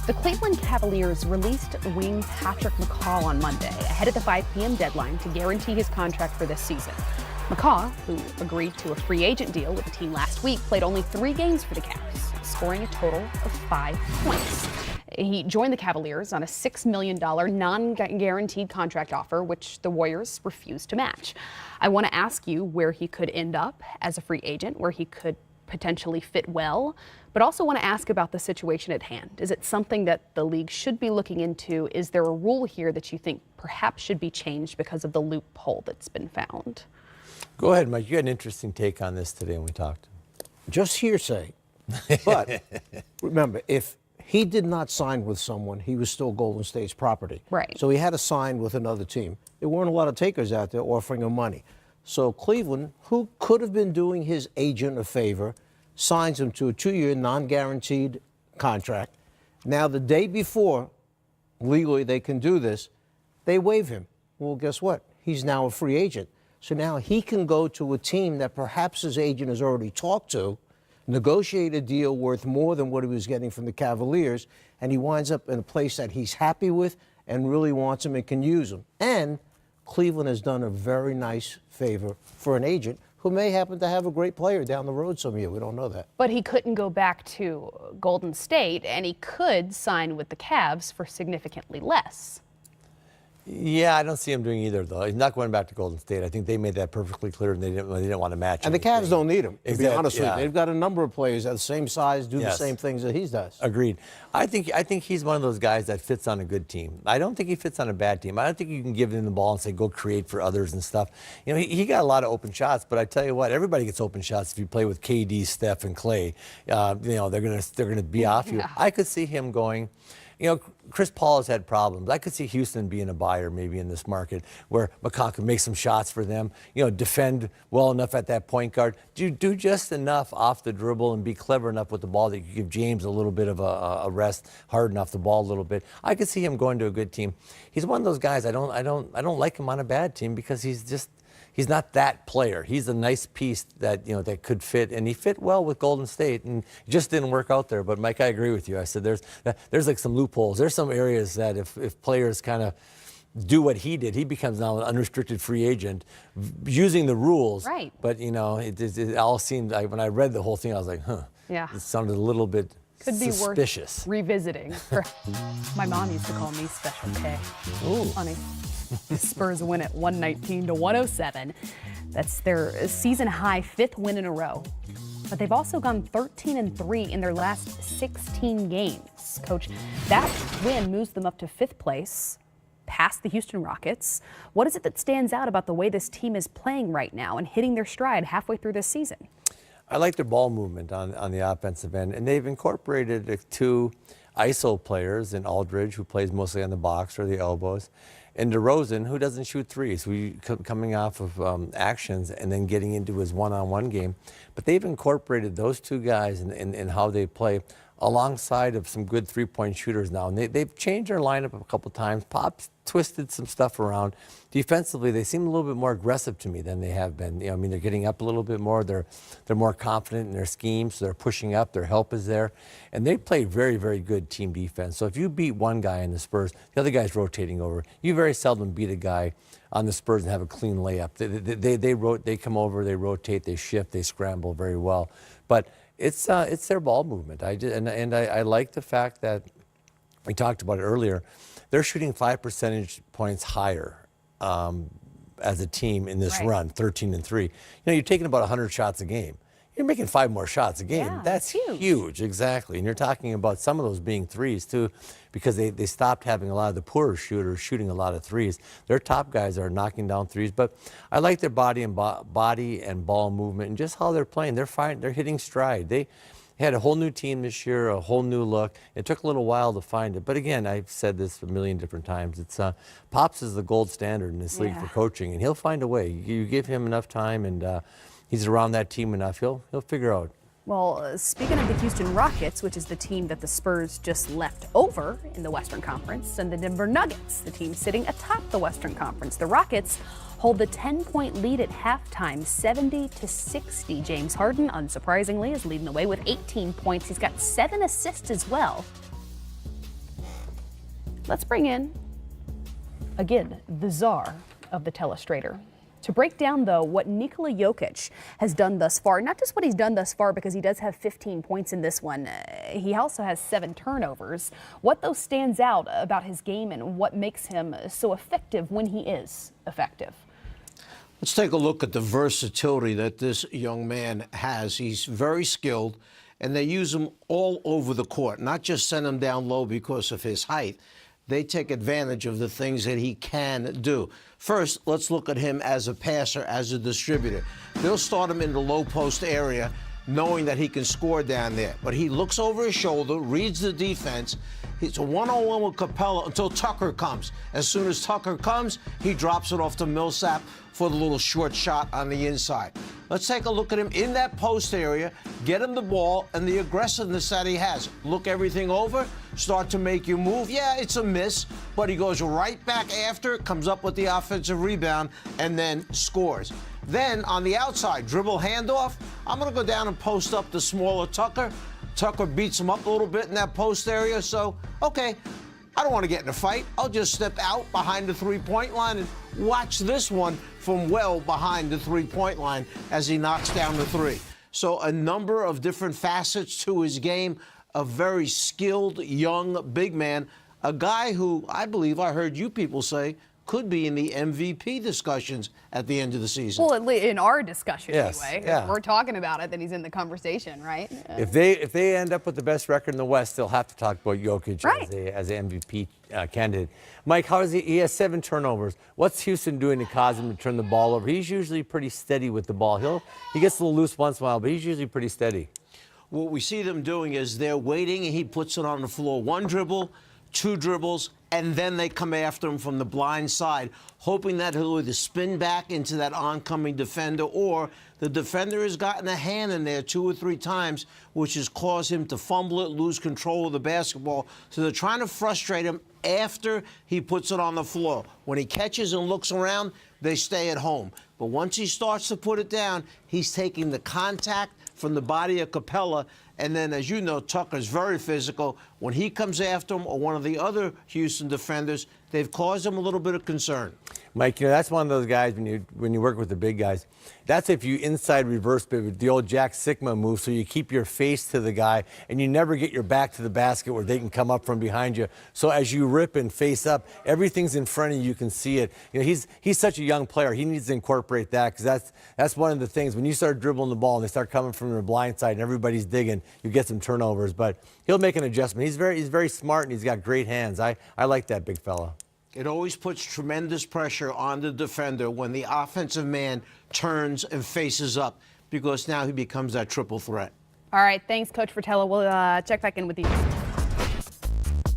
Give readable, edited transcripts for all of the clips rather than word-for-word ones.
The Cleveland Cavaliers released wing Patrick McCaw on Monday, ahead of the 5 p.m. deadline to guarantee his contract for this season. McCaw, who agreed to a free agent deal with the team last week, played only 3 games for the Cavs, scoring a total of 5 points. He joined the Cavaliers on a $6 million non-guaranteed contract offer, which the Warriors refused to match. I want to ask you where he could end up as a free agent, where he could potentially fit well, but also want to ask about the situation at hand. Is it something that the league should be looking into? Is there a rule here that you think perhaps should be changed because of the loophole that's been found? Go ahead, Mike. You had an interesting take on this today when we talked. Just hearsay. But remember, if he did not sign with someone, he was still Golden State's property. Right. So he had to sign with another team. There weren't a lot of takers out there offering him money. So Cleveland, who could have been doing his agent a favor, signs him to a 2-year non-guaranteed contract. Now, the day before, legally they can do this, they waive him. Well, guess what? He's now a free agent. So now he can go to a team that perhaps his agent has already talked to, negotiate a deal worth more than what he was getting from the Cavaliers, and he winds up in a place that he's happy with and really wants him and can use him. And Cleveland has done a very nice favor for an agent who may happen to have a great player down the road some year. We don't know that. But he couldn't go back to Golden State, and he could sign with the Cavs for significantly less. Yeah, I don't see him doing either, though. He's not going back to Golden State. I think they made that perfectly clear, and they didn't want to match him. And the Cavs don't need him, to be honest with you. Yeah. They've got a number of players at the same size, do the same things that he does. Agreed. I think he's one of those guys that fits on a good team. I don't think he fits on a bad team. I don't think you can give him the ball and say, go create for others and stuff. You know, he got a lot of open shots, but I tell you what, everybody gets open shots if you play with KD, Steph, and Clay. You know, they're gonna be off you. I could see him going. You know, Chris Paul has had problems. I could see Houston being a buyer maybe in this market where McCaw could make some shots for them, you know, defend well enough at that point guard, do just enough off the dribble and be clever enough with the ball that you give James a little bit of a rest, harden off the ball a little bit. I could see him going to a good team. He's one of those guys I don't like him on a bad team because he's not that player. He's a nice piece that, you know, that could fit, and he fit well with Golden State, and it just didn't work out there. But Mike, I agree with you. I said there's like some loopholes. There's some areas that if players kind of do what he did, he becomes now an unrestricted free agent using the rules. Right. But you know, it all seemed like when I read the whole thing, I was like, huh. Yeah. It sounded a little bit could be suspicious. Worth revisiting. My mom used to call me Special K. Ooh. Funny. The Spurs win at 119-107. That's their season-high 5th win in a row. But they've also gone 13-3 in their last 16 games. Coach, that win moves them up to 5th place, past the Houston Rockets. What is it that stands out about the way this team is playing right now and hitting their stride halfway through this season? I like their ball movement on the offensive end, and they've incorporated 2 ISO players in Aldridge, who plays mostly on the box or the elbows, and DeRozan, who doesn't shoot threes, coming off of actions and then getting into his one-on-one game. But they've incorporated those 2 guys in how they play alongside of some good three-point shooters now. And they've changed their lineup a couple times. Pop's twisted some stuff around. Defensively, they seem a little bit more aggressive to me than they have been. You know, I mean, they're getting up a little bit more. They're more confident in their schemes. They're pushing up. Their help is there. And they play very, very good team defense. So if you beat one guy in the Spurs, the other guy's rotating over. You very seldom beat a guy on the Spurs and have a clean layup. They come over, they rotate, they shift, they scramble very well. But it's their ball movement. I like the fact that we talked about it earlier. They're shooting 5 percentage points higher as a team in this run, 13-3. You know, you're taking about 100 shots a game. You're making 5 more shots a game. Yeah, that's huge, exactly. And you're talking about some of those being threes too, because they stopped having a lot of the poorer shooters shooting a lot of threes. Their top guys are knocking down threes, but I like their body and ball movement and just how they're playing. They're hitting stride. They had a whole new team this year, a whole new look. It took a little while to find it, but again, I've said this a million different times. It's Pops is the gold standard in this league for coaching, and he'll find a way. You give him enough time, and he's around that team enough. He'll figure out. Well, speaking of the Houston Rockets, which is the team that the Spurs just left over in the Western Conference, and the Denver Nuggets, the team sitting atop the Western Conference. The Rockets hold the 10-point lead at halftime, 70-60. James Harden, unsurprisingly, is leading the way with 18 points. He's got 7 assists as well. Let's bring in, again, the czar of the telestrator. To break down, though, what Nikola Jokic has done thus far, not just what he's done thus far, because he does have 15 points in this one. He also has 7 turnovers. What, though, stands out about his game and what makes him so effective when he is effective? Let's take a look at the versatility that this young man has. He's very skilled, and they use him all over the court, not just send him down low because of his height. They take advantage of the things that he can do. First, let's look at him as a passer, as a distributor. They'll start him in the low post area, knowing that he can score down there. But he looks over his shoulder, reads the defense. It's a one-on-one with Capella until Tucker comes. As soon as Tucker comes, he drops it off to Millsap for the little short shot on the inside. Let's take a look at him in that post area, get him the ball, and the aggressiveness that he has. Look everything over, start to make you move. Yeah, it's a miss, but he goes right back after, comes up with the offensive rebound, and then scores. Then on the outside, dribble handoff. I'm going to go down and post up the smaller Tucker. Tucker beats him up a little bit in that post area, so, okay, I don't want to get in a fight. I'll just step out behind the three-point line and watch this one from well behind the three-point line as he knocks down the three. So a number of different facets to his game, a very skilled, young, big man, a guy who I believe I heard you people say could be in the MVP discussions at the end of the season. Well, in our discussion, Yes, anyway. yeah. If we're talking about it, then he's in the conversation, right? If they end up with the best record in the West, they'll have to talk about Jokic Right. as an MVP candidate. Mike, how is he? He has 7 turnovers. What's Houston doing to cause him to turn the ball over? He's usually pretty steady with the ball. He gets a little loose once in a while, but he's usually pretty steady. What we see them doing is they're waiting, and he puts it on the floor. 1 dribble, 2 dribbles, and then they come after him from the blind side, hoping that he'll either spin back into that oncoming defender, or the defender has gotten a hand in there 2 or 3 times, which has caused him to fumble it, lose control of the basketball. So they're trying to frustrate him after he puts it on the floor. When he catches and looks around, they stay at home. But once he starts to put it down, he's taking the contact from the body of Capella. And then, as you know, Tucker's very physical. When he comes after him or one of the other Houston defenders, they've caused him a little bit of concern. Mike, that's one of those guys when you work with the big guys. That's if you inside reverse pivot, the old Jack Sikma move, so you keep your face to the guy and you never get your back to the basket where they can come up from behind you. So as you rip and face up, everything's in front of you. You can see it. He's such a young player. He needs to incorporate that, because that's one of the things. When you start dribbling the ball and they start coming from the blind side and everybody's digging, you get some turnovers. But he'll make an adjustment. He's very smart, and he's got great hands. I like that big fella. It always puts tremendous pressure on the defender when the offensive man turns and faces up, because now he becomes that triple threat. All right, thanks, Coach Fratello. We'll check back in with you.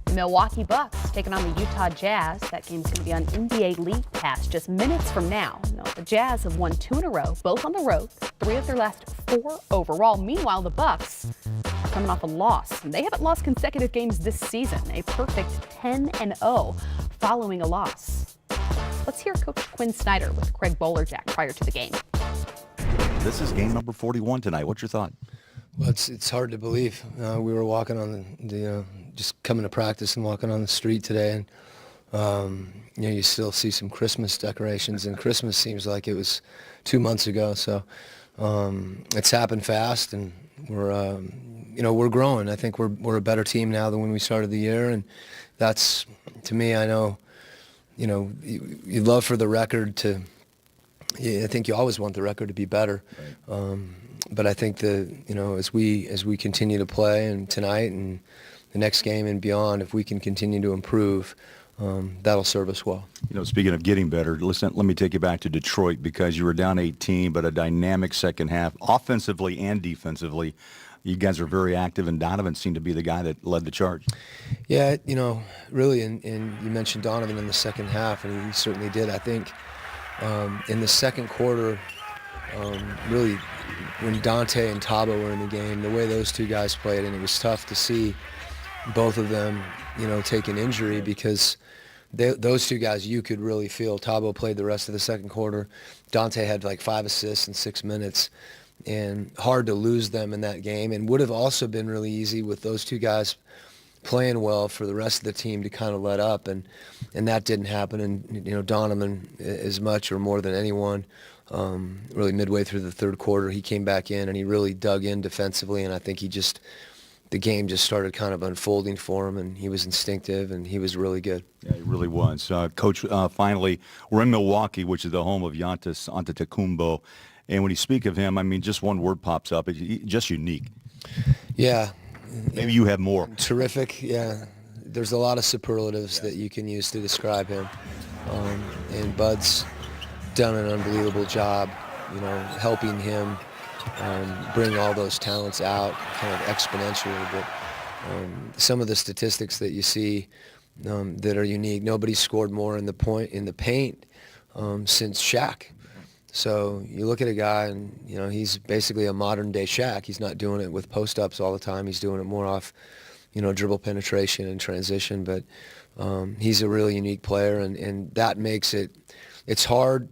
The Milwaukee Bucks taking on the Utah Jazz. That game's going to be on NBA League Pass just minutes from now. The Jazz have won 2 in a row, both on the road, 3 of their last 4 overall. Meanwhile, the Bucks are coming off a loss. They haven't lost consecutive games this season, a perfect 10-0 following a loss. Let's hear Coach Quinn Snyder with Craig Bolerjack prior to the game. This is game number 41 tonight. What's your thought? Well, it's hard to believe. We were walking on the just coming to practice and walking on the street today, and you still see some Christmas decorations, and Christmas seems like it was 2 months ago. So it's happened fast, and we're growing. I think we're a better team now than when we started the year, and that's, to me, I know, you'd love for the record to. I think you always want the record to be better. Right. But I think that, as we continue to play, and tonight and the next game and beyond, if we can continue to improve, that'll serve us well. Speaking of getting better, listen, let me take you back to Detroit, because you were down 18, but a dynamic second half, offensively and defensively. You guys are very active, and Donovan seemed to be the guy that led the charge. Yeah, really, and you mentioned Donovan in the second half, and he certainly did. I think in the second quarter, really, when Dante and Tabo were in the game, the way those 2 guys played, and it was tough to see both of them, take an injury, because those 2 guys, you could really feel. Tabo played the rest of the second quarter. Dante had like 5 assists in 6 minutes, and hard to lose them in that game. And would have also been really easy with those 2 guys playing well for the rest of the team to kind of let up, and that didn't happen. And Donovan, as much or more than anyone, really midway through the third quarter, he came back in and he really dug in defensively, and I think the game just started kind of unfolding for him, and he was instinctive, and he was really good. Yeah, he really was. Coach, finally, we're in Milwaukee, which is the home of Giannis Antetokounmpo, and when you speak of him, I mean, just one word pops up. It's just unique. Yeah. Maybe you have more. Terrific, yeah. There's a lot of superlatives that you can use to describe him. And Bud's done an unbelievable job, helping him bring all those talents out kind of exponentially. But some of the statistics that you see that are unique, nobody scored more in the paint since Shaq. So you look at a guy and, he's basically a modern day Shaq. He's not doing it with post-ups all the time. He's doing it more off, dribble penetration and transition. But he's a really unique player, and that makes it's hard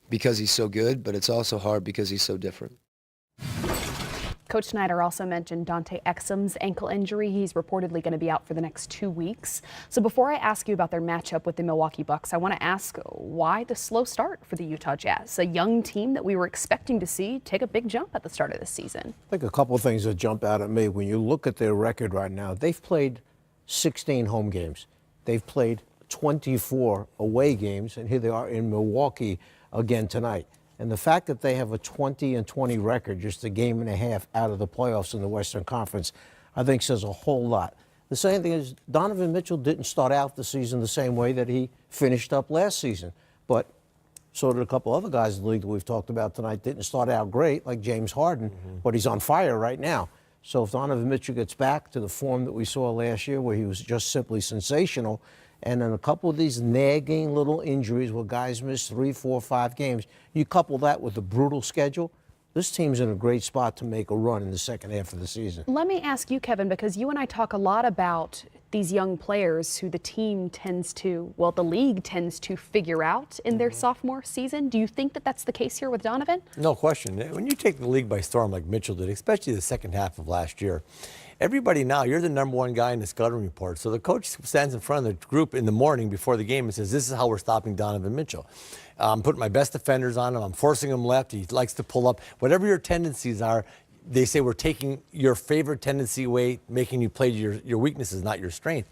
because he's so good, but it's also hard because he's so different. Coach Snyder also mentioned Dante Exum's ankle injury. He's reportedly going to be out for the next 2 weeks. So before I ask you about their matchup with the Milwaukee Bucks, I want to ask why the slow start for the Utah Jazz, a young team that we were expecting to see take a big jump at the start of this season. I think a couple of things that jump out at me. When you look at their record right now, they've played 16 home games. They've played 24 away games, and here they are in Milwaukee again tonight. And the fact that they have a 20-20 record, just a game and a half out of the playoffs in the Western Conference, I think says a whole lot. The same thing is Donovan Mitchell didn't start out the season the same way that he finished up last season. But so did a couple other guys in the league that we've talked about tonight. Didn't start out great, like James Harden, but he's on fire right now. So if Donovan Mitchell gets back to the form that we saw last year, where he was just simply sensational, and then a couple of these nagging little injuries where guys miss 3, 4, 5 games, you couple that with a brutal schedule, this team's in a great spot to make a run in the second half of the season. Let me ask you, Kevin, because you and I talk a lot about these young players who the league tends to figure out in their sophomore season. Do you think that that's the case here with Donovan? No question. When you take the league by storm like Mitchell did, especially the second half of last year, everybody now, you're the number one guy in the scouting report. So the coach stands in front of the group in the morning before the game and says, this is how we're stopping Donovan Mitchell. I'm putting my best defenders on him. I'm forcing him left. He likes to pull up. Whatever your tendencies are, they say we're taking your favorite tendency away, making you play your weaknesses, not your strength.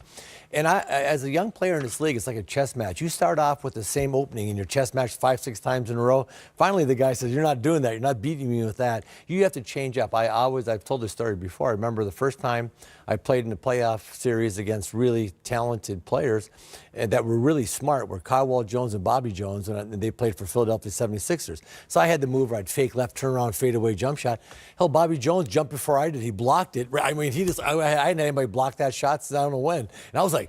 And as a young player in this league, it's like a chess match. You start off with the same opening in your chess match 5-6 times in a row. Finally, the guy says, you're not doing that. You're not beating me with that. You have to change up. I've told this story before. I remember the first time I played in a playoff series against really talented players that were really smart, were Kyle Jones and Bobby Jones, and they played for Philadelphia 76ers. So I had the move where I'd fake left, turn around, fade away jump shot. Hell, Bobby Jones jumped before I did. He blocked it. I mean, I hadn't anybody block that shot, so I don't know when. And I was like,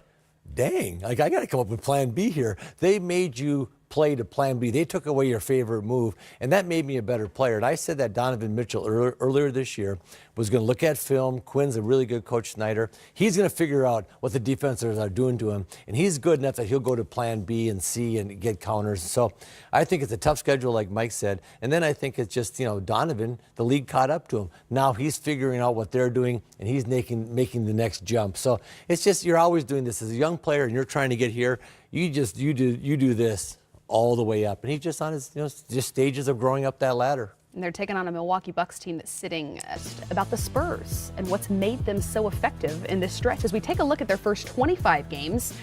dang, I got to come up with plan B here. They made you play to plan B. They took away your favorite move, and that made me a better player. And I said that Donovan Mitchell earlier this year was going to look at film. Quinn's a really good coach, Snyder. He's going to figure out what the defenders are doing to him, and he's good enough that he'll go to plan B and C and get counters. So I think it's a tough schedule, like Mike said. And then I think it's just, Donovan, the league caught up to him. Now he's figuring out what they're doing, and he's making the next jump. So it's just, you're always doing this as a young player, and you're trying to get here. You do this all the way up, and he's just on his just stages of growing up that ladder. And they're taking on a Milwaukee Bucks team that's sitting at about the Spurs and what's made them so effective in this stretch. As we take a look at their first 25 games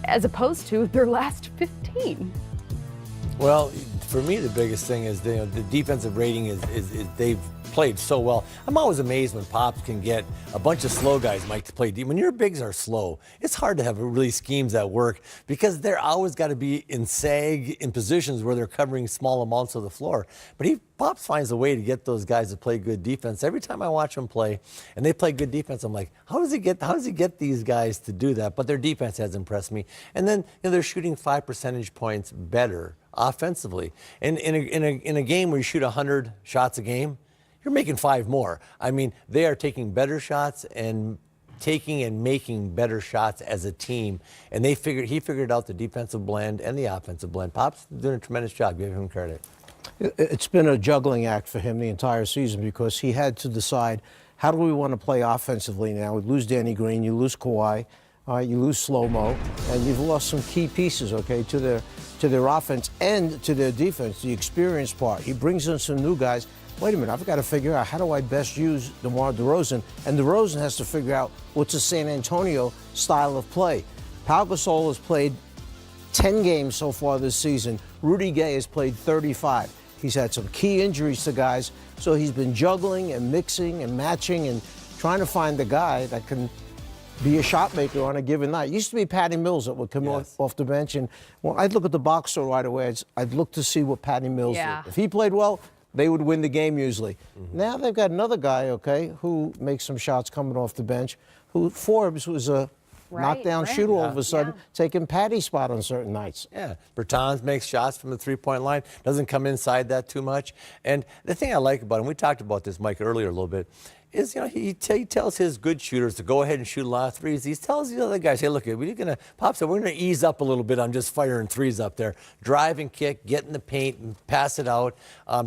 as opposed to their last 15. Well, for me, the biggest thing is the defensive rating is they've played so well. I'm always amazed when Pops can get a bunch of slow guys, Mike, to play deep. When your bigs are slow, it's hard to have really schemes that work because they're always got to be in sag in positions where they're covering small amounts of the floor. But Pops finds a way to get those guys to play good defense. Every time I watch them play and they play good defense, I'm like, how does he get these guys to do that? But their defense has impressed me. And then they're shooting 5 percentage points better offensively. And in a game where you shoot 100 shots a game, you're making 5 more. I mean, they are taking better shots and making better shots as a team. And he figured out the defensive blend and the offensive blend. Pop's doing a tremendous job. Give him credit. It's been a juggling act for him the entire season because he had to decide how do we want to play offensively now? We lose Danny Green, you lose Kawhi, you lose Slow-Mo, and you've lost some key pieces, okay, to their offense and to their defense, the experience part. He brings in some new guys. Wait a minute, I've got to figure out how do I best use DeMar DeRozan, and DeRozan has to figure out what's a San Antonio style of play. Pau Gasol has played 10 games so far this season. Rudy Gay has played 35. He's had some key injuries to guys, so he's been juggling and mixing and matching and trying to find the guy that can be a shot maker on a given night. It used to be Patty Mills that would come off the bench, and I'd look at the box score right away. I'd look to see what Patty Mills did. If he played well, they would win the game usually. Now they've got another guy, okay, who makes some shots coming off the bench, who Forbes was a knockdown shooter all of a sudden, taking Patty's spot on certain nights. Yeah, Bertans makes shots from the three-point line, doesn't come inside that too much. And the thing I like about him, we talked about this, Mike, earlier a little bit, is, you know, he tells his good shooters to go ahead and shoot a lot of threes. He tells the other guys, hey, look, Pop said, we're going to ease up a little bit on just firing threes up there. Drive and kick, get in the paint and pass it out.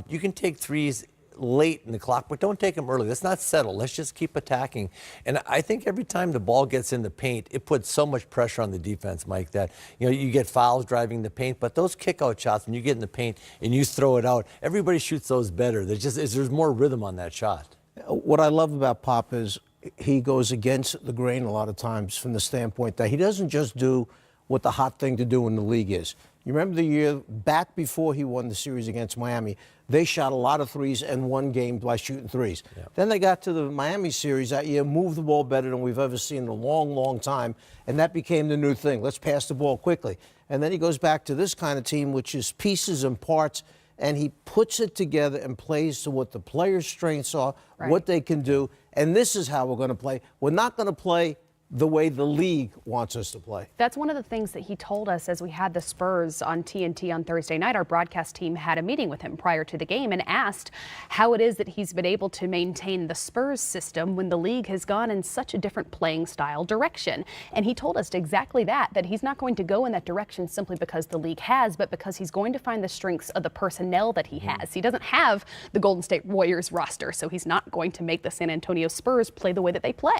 You can take threes late in the clock, but don't take them early. Let's not settle. Let's just keep attacking. And I think every time the ball gets in the paint, it puts so much pressure on the defense, Mike, that, you know, you get fouls driving the paint, but those kick-out shots, when you get in the paint and you throw it out, everybody shoots those better. There's more rhythm on that shot. What I love about Pop is he goes against the grain a lot of times from the standpoint that he doesn't just do what the hot thing to do in the league is. You remember the year back before he won the series against Miami, they shot a lot of threes and won games by shooting threes. Then they got to the Miami series that year, moved the ball better than we've ever seen in a long, long time, and that became the new thing. Let's pass the ball quickly. And then he goes back to this kind of team, which is pieces and parts, and he puts it together and plays to what the players' strengths are, what they can do, and this is how we're going to play. We're not going to play the way the league wants us to play. That's one of the things that he told us as we had the Spurs on TNT on Thursday night. Our broadcast team had a meeting with him prior to the game and asked how it is that he's been able to maintain the Spurs system when the league has gone in such a different playing style direction. And he told us exactly that he's not going to go in that direction simply because the league has, but because he's going to find the strengths of the personnel that he has. He doesn't have the Golden State Warriors roster, so he's not going to make the San Antonio Spurs play the way that they play.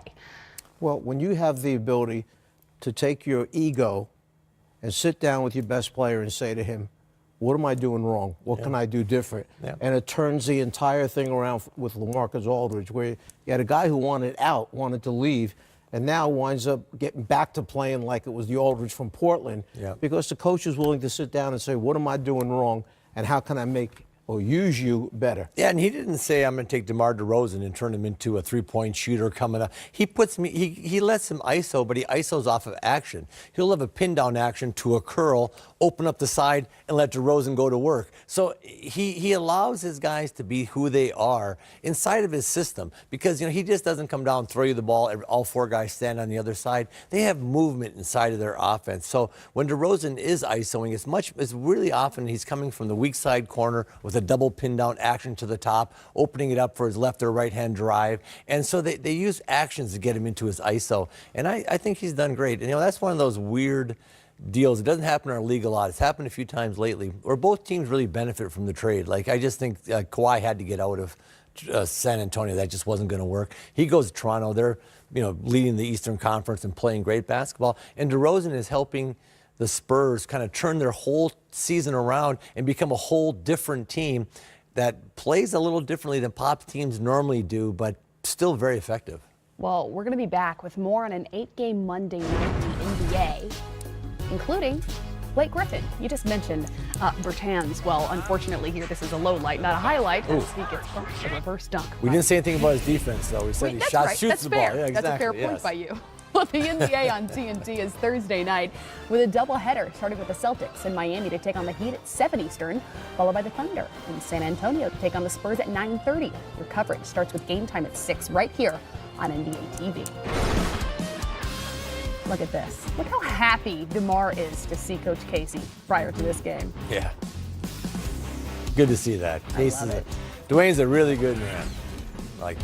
Well, when you have the ability to take your ego and sit down with your best player and say to him, what am I doing wrong? What can I do different? And it turns the entire thing around with LaMarcus Aldridge, where you had a guy who wanted out, wanted to leave, and now winds up getting back to playing like it was the Aldridge from Portland, because the coach is willing to sit down and say, what am I doing wrong, and how can I make or use you better? Yeah, and he didn't say I'm going to take DeMar DeRozan and turn him into a three-point shooter coming up. He lets him ISO, but he ISOs off of action. He'll have a pin-down action to a curl, open up the side, and let DeRozan go to work. So he allows his guys to be who they are inside of his system, because, you know, he just doesn't come down, throw you the ball, and all four guys stand on the other side. They have movement inside of their offense. So when DeRozan is ISOing, it's really often he's coming from the weak side corner with a double pin down action to the top, opening it up for his left or right hand drive. And so they use actions to get him into his ISO. And I think he's done great. And, you know, that's one of those weird deals. It doesn't happen in our league a lot. It's happened a few times lately where both teams really benefit from the trade. Like, I just think Kawhi had to get out of San Antonio. That just wasn't going to work. He goes to Toronto. They're, you know, leading the Eastern Conference and playing great basketball. And DeRozan is helping the Spurs kind of turn their whole season around and become a whole different team that plays a little differently than Pop's teams normally do, but still very effective. Well, we're going to be back with more on an 8-game Monday night in the NBA, including Blake Griffin. You just mentioned Bertans. Well, unfortunately here, this is a low light, not a highlight, as he gets bumped a reverse dunk. We didn't say anything about his defense, though. We said he shoots the ball. Yeah, exactly. That's a fair point by you. Well, the NBA on TNT is Thursday night with a doubleheader, starting with the Celtics in Miami to take on the Heat at 7 Eastern, followed by the Thunder in San Antonio to take on the Spurs at 9:30. Your coverage starts with game time at 6 right here on NBA TV. Look at this. Look how happy DeMar is to see Coach Casey prior to this game. Yeah. Good to see that. I love it. Dwayne's a really good man. Like